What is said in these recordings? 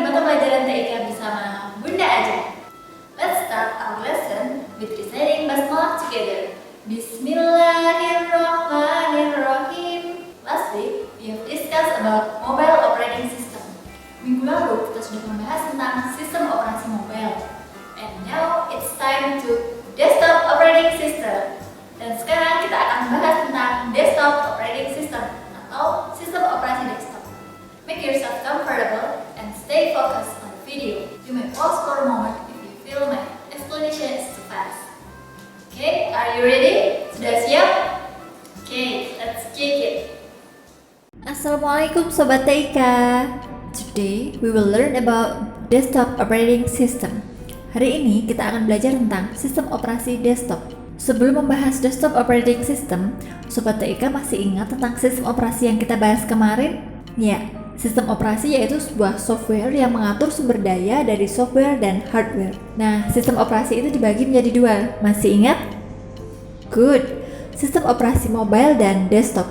mata pelajaran TIK bersama Bunda Aja. Let's start our lesson with reciting basmalah together. Bismillahirrahmanirrahim. Last week, we have discussed about mobile operating system. Minggu lalu, kita sudah membahas tentang sistem operasi mobile. And now, it's time to desktop operating system. Dan sekarang kita akan membahas tentang desktop operating system atau sistem operasi desktop. Make yourself comfortable and stay focused on the video. You may pause for a moment if you feel my explanation is too fast. Okay, are you ready? Sudah siap? Okay, let's kick it. Assalamualaikum Sobat TIK. Today we will learn about desktop operating system. Hari ini kita akan belajar tentang sistem operasi desktop. Sebelum membahas desktop operating system, Sobat TIK masih ingat tentang sistem operasi yang kita bahas kemarin? Ya, sistem operasi yaitu sebuah software yang mengatur sumber daya dari software dan hardware. Nah, sistem operasi itu dibagi menjadi dua. Masih ingat? Good. Sistem operasi mobile dan desktop.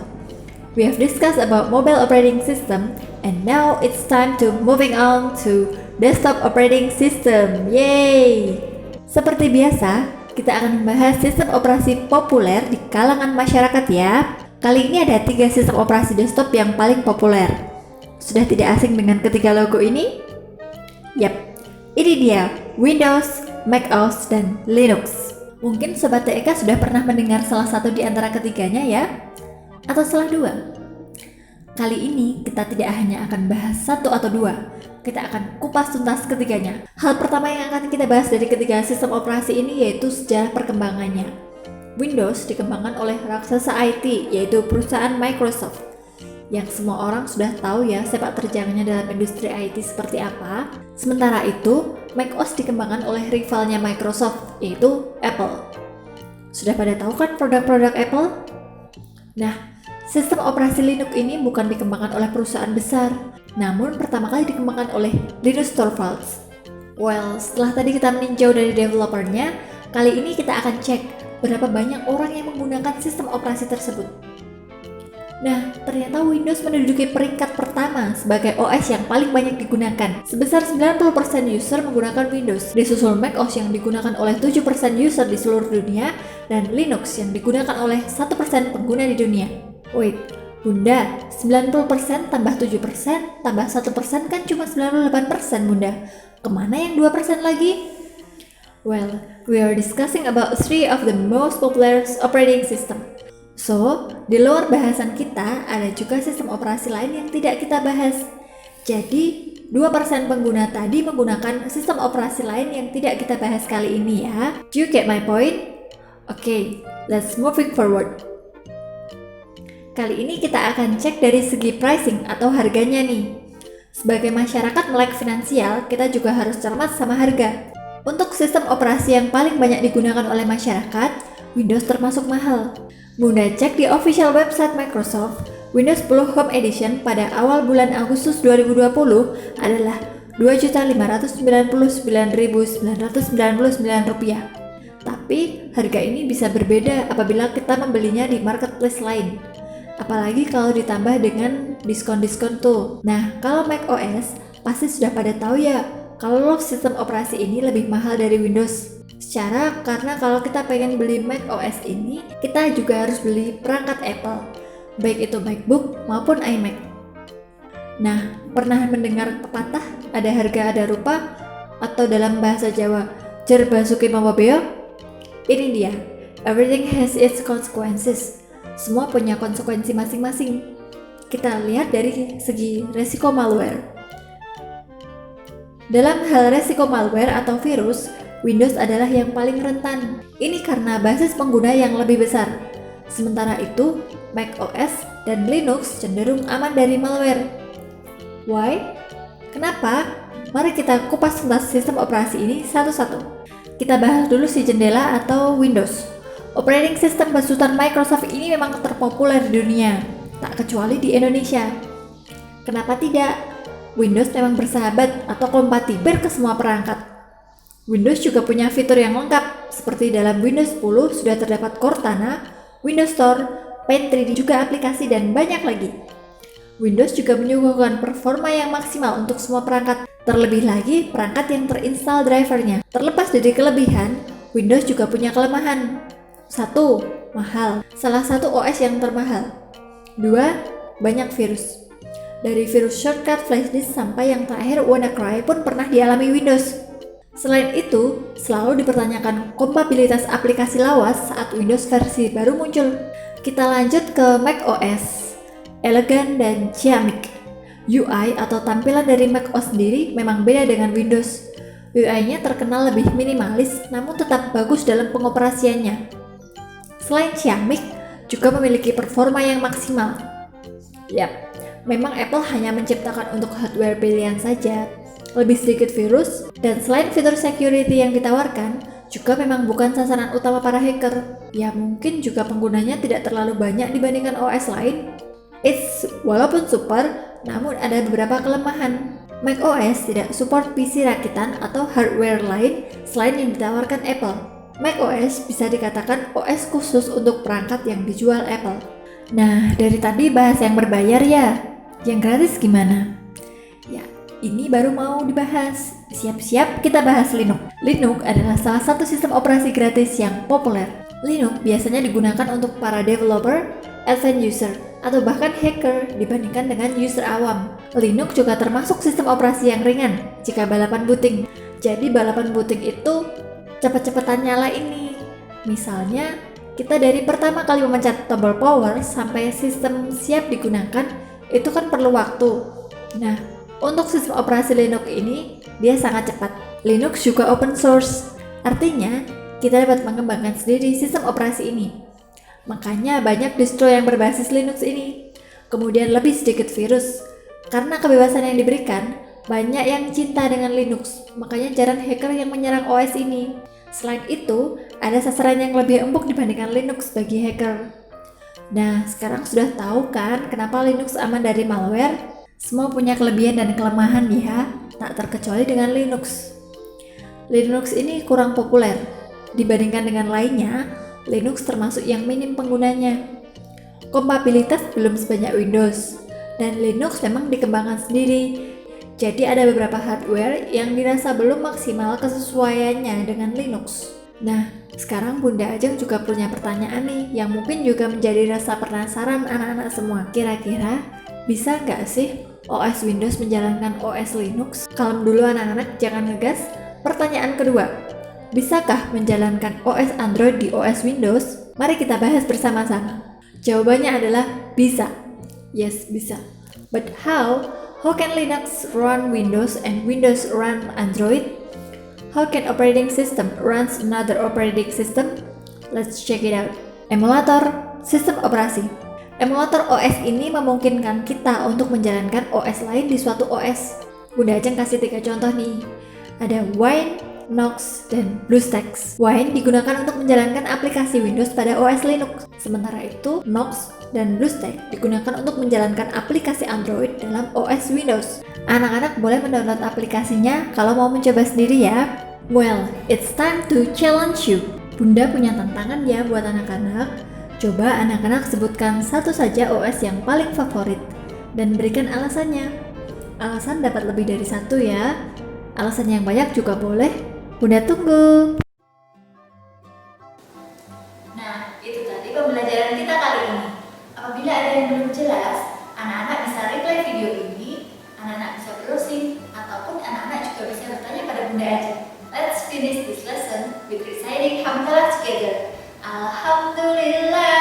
We have discussed about mobile operating system, and now it's time to moving on to desktop operating system. Yay! Seperti biasa, kita akan membahas sistem operasi populer di kalangan masyarakat ya. Kali ini ada 3 sistem operasi desktop yang paling populer. Sudah tidak asing dengan ketiga logo ini? Yap, ini dia Windows, macOS, dan Linux. Mungkin Sobat TIK sudah pernah mendengar salah satu di antara ketiganya ya? Atau salah dua? Kali ini kita tidak hanya akan bahas satu atau dua, kita akan kupas tuntas ketiganya. Hal pertama yang akan kita bahas dari ketiga sistem operasi ini yaitu sejarah perkembangannya. Windows dikembangkan oleh raksasa IT, yaitu perusahaan Microsoft. Yang semua orang sudah tahu ya sepak terjangnya dalam industri IT seperti apa. Sementara itu, macOS dikembangkan oleh rivalnya Microsoft, yaitu Apple. Sudah pada tahu kan produk-produk Apple? Nah, sistem operasi Linux ini bukan dikembangkan oleh perusahaan besar, namun pertama kali dikembangkan oleh Linus Torvalds. Well, setelah tadi kita meninjau dari developernya, kali ini kita akan cek berapa banyak orang yang menggunakan sistem operasi tersebut. Nah, ternyata Windows menduduki peringkat pertama sebagai OS yang paling banyak digunakan. Sebesar 90% user menggunakan Windows, disusul macOS yang digunakan oleh 7% user di seluruh dunia, dan Linux yang digunakan oleh 1% pengguna di dunia. Wait, Bunda, 90% tambah 7% tambah 1% kan cuma 98% Bunda. Kemana yang 2% lagi? Well, we are discussing about 3 of the most popular operating system. So, di luar bahasan kita ada juga sistem operasi lain yang tidak kita bahas. Jadi, 2% pengguna tadi menggunakan sistem operasi lain yang tidak kita bahas kali ini ya. Do you get my point? Okay, let's moving forward. Kali ini kita akan cek dari segi pricing atau harganya nih. Sebagai masyarakat melek finansial, kita juga harus cermat sama harga. Untuk sistem operasi yang paling banyak digunakan oleh masyarakat, Windows termasuk mahal. Bunda cek di official website Microsoft, Windows 10 Home Edition pada awal bulan Agustus 2020 adalah Rp2.599.999. Tapi, harga ini bisa berbeda apabila kita membelinya di marketplace lain. Apalagi kalau ditambah dengan diskon-diskon tuh. Nah, kalau macOS pasti sudah pada tahu ya, kalau sistem operasi ini lebih mahal dari Windows. Karena kalau kita pengen beli macOS ini, kita juga harus beli perangkat Apple, baik itu MacBook maupun iMac. Nah, pernah mendengar pepatah ada harga ada rupa, atau dalam bahasa Jawa, jer basuki mawabeo? Ini dia, everything has its consequences. Semua punya konsekuensi masing-masing. Kita lihat dari segi resiko malware. Dalam hal resiko malware atau virus, Windows adalah yang paling rentan. Ini karena basis pengguna yang lebih besar. Sementara itu, macOS dan Linux cenderung aman dari malware. Why? Kenapa? Mari kita kupas tuntas sistem operasi ini satu-satu. Kita bahas dulu si jendela atau Windows. Operating system besutan Microsoft ini memang terpopuler di dunia, tak kecuali di Indonesia. Kenapa tidak? Windows memang bersahabat atau kompatibel ke semua perangkat. Windows juga punya fitur yang lengkap, seperti dalam Windows 10 sudah terdapat Cortana, Windows Store, Paint 3D juga aplikasi, dan banyak lagi. Windows juga menyuguhkan performa yang maksimal untuk semua perangkat. Terlebih lagi perangkat yang terinstall drivernya. Terlepas dari kelebihan, Windows juga punya kelemahan. 1. Mahal, salah satu OS yang termahal. 2. Banyak virus. Dari virus shortcut flash disk sampai yang terakhir WannaCry pun pernah dialami Windows. Selain itu, selalu dipertanyakan kompatibilitas aplikasi lawas saat Windows versi baru muncul. Kita lanjut ke macOS. Elegan dan ciamik. UI atau tampilan dari macOS sendiri memang beda dengan Windows. UI-nya terkenal lebih minimalis namun tetap bagus dalam pengoperasiannya. Selain ciamik, juga memiliki performa yang maksimal. Yap, memang Apple hanya menciptakan untuk hardware pilihan saja, lebih sedikit virus, dan selain fitur security yang ditawarkan, juga memang bukan sasaran utama para hacker. Ya mungkin juga penggunanya tidak terlalu banyak dibandingkan OS lain. Walaupun super, namun ada beberapa kelemahan. macOS tidak support PC rakitan atau hardware lain selain yang ditawarkan Apple. macOS bisa dikatakan OS khusus untuk perangkat yang dijual Apple. Nah, dari tadi bahas yang berbayar ya. Yang gratis gimana? Ya, ini baru mau dibahas. Siap-siap kita bahas Linux. Linux adalah salah satu sistem operasi gratis yang populer. Linux biasanya digunakan untuk para developer, advanced user, atau bahkan hacker dibandingkan dengan user awam. Linux juga termasuk sistem operasi yang ringan jika balapan booting. Jadi balapan booting itu cepet-cepetan nyala ini. Misalnya, kita dari pertama kali memencet tombol power sampai sistem siap digunakan, itu kan perlu waktu. Nah, untuk sistem operasi Linux ini, dia sangat cepat. Linux juga open source, artinya kita dapat mengembangkan sendiri sistem operasi ini. Makanya banyak distro yang berbasis Linux ini. Kemudian lebih sedikit virus. Karena kebebasan yang diberikan, banyak yang cinta dengan Linux, makanya jarang hacker yang menyerang OS ini. Selain itu, ada sasaran yang lebih empuk dibandingkan Linux bagi hacker. Nah, sekarang sudah tahu kan kenapa Linux aman dari malware? Semua punya kelebihan dan kelemahan ya, tak terkecuali dengan Linux. Linux ini kurang populer. Dibandingkan dengan lainnya, Linux termasuk yang minim penggunanya. Kompatibilitas belum sebanyak Windows, dan Linux memang dikembangkan sendiri. Jadi ada beberapa hardware yang dirasa belum maksimal kesesuaiannya dengan Linux. Nah, sekarang Bunda Ajeng juga punya pertanyaan nih yang mungkin juga menjadi rasa penasaran anak-anak semua. Kira-kira bisa nggak sih OS Windows menjalankan OS Linux? Kalem dulu anak-anak, jangan ngegas. Pertanyaan kedua, bisakah menjalankan OS Android di OS Windows? Mari kita bahas bersama-sama. Jawabannya adalah bisa. Yes, bisa. But how? How can Linux run Windows and Windows run Android? How can operating system runs another operating system? Let's check it out. Emulator, sistem operasi. Emulator OS ini memungkinkan kita untuk menjalankan OS lain di suatu OS. Bunda Ajeng kasih 3 contoh nih. Ada Wine, Nox, dan BlueStacks. Wine digunakan untuk menjalankan aplikasi Windows pada OS Linux. Sementara itu, Nox dan BlueStacks digunakan untuk menjalankan aplikasi Android dalam OS Windows. Anak-anak boleh mendownload aplikasinya kalau mau mencoba sendiri ya. Well, it's time to challenge you. Bunda punya tantangan ya buat anak-anak. Coba anak-anak sebutkan satu saja OS yang paling favorit dan berikan alasannya. Alasan dapat lebih dari satu ya. Alasan yang banyak juga boleh. Bunda tunggu. Nah, itu tadi pembelajaran kita kali ini. Apabila ada yang belum jelas, anak-anak bisa replay video ini, anak-anak bisa browsing, ataupun anak-anak juga bisa bertanya pada Bunda Ajeng. Let's finish this lesson with reciting hamdalah together. Alhamdulillah.